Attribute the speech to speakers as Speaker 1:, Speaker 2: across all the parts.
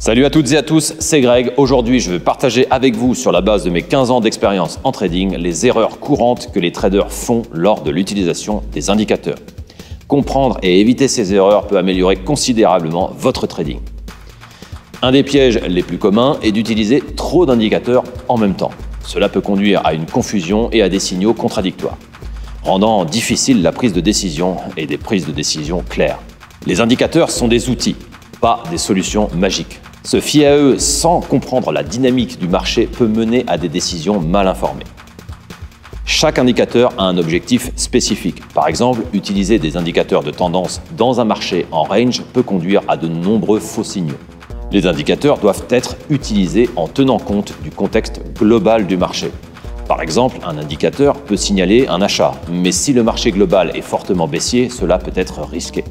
Speaker 1: Salut à toutes et à tous, c'est Greg. Aujourd'hui, je vais partager avec vous, sur la base de mes 15 ans d'expérience en trading, les erreurs courantes que les traders font lors de l'utilisation des indicateurs. Comprendre et éviter ces erreurs peut améliorer considérablement votre trading. Un des pièges les plus communs est d'utiliser trop d'indicateurs en même temps. Cela peut conduire à une confusion et à des signaux contradictoires, rendant difficile la prise de décision et des prises de décision claires. Les indicateurs sont des outils, pas des solutions magiques. Se fier à eux sans comprendre la dynamique du marché peut mener à des décisions mal informées. Chaque indicateur a un objectif spécifique. Par exemple, utiliser des indicateurs de tendance dans un marché en range peut conduire à de nombreux faux signaux. Les indicateurs doivent être utilisés en tenant compte du contexte global du marché. Par exemple, un indicateur peut signaler un achat, mais si le marché global est fortement baissier, cela peut être risqué.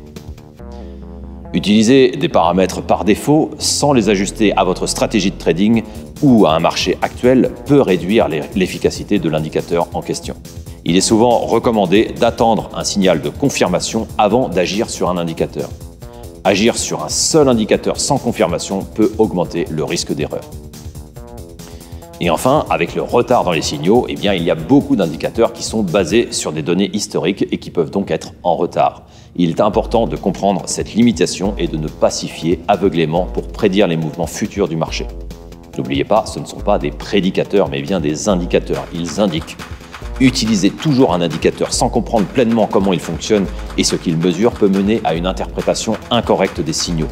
Speaker 1: Utiliser des paramètres par défaut sans les ajuster à votre stratégie de trading ou à un marché actuel peut réduire l'efficacité de l'indicateur en question. Il est souvent recommandé d'attendre un signal de confirmation avant d'agir sur un indicateur. Agir sur un seul indicateur sans confirmation peut augmenter le risque d'erreur. Et enfin, avec le retard dans les signaux, il y a beaucoup d'indicateurs qui sont basés sur des données historiques et qui peuvent donc être en retard. Il est important de comprendre cette limitation et de ne pas s'y fier aveuglément pour prédire les mouvements futurs du marché. N'oubliez pas, ce ne sont pas des prédicateurs, mais bien des indicateurs. Ils indiquent. Utiliser toujours un indicateur sans comprendre pleinement comment il fonctionne et ce qu'il mesure peut mener à une interprétation incorrecte des signaux.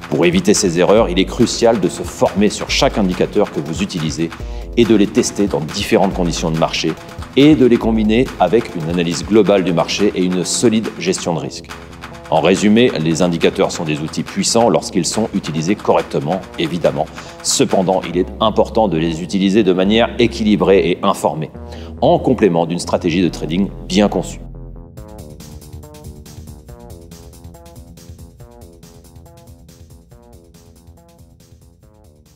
Speaker 1: Pour éviter ces erreurs, il est crucial de se former sur chaque indicateur que vous utilisez et de les tester dans différentes conditions de marché et de les combiner avec une analyse globale du marché et une solide gestion de risque. En résumé, les indicateurs sont des outils puissants lorsqu'ils sont utilisés correctement, évidemment. Cependant, il est important de les utiliser de manière équilibrée et informée, en complément d'une stratégie de trading bien conçue.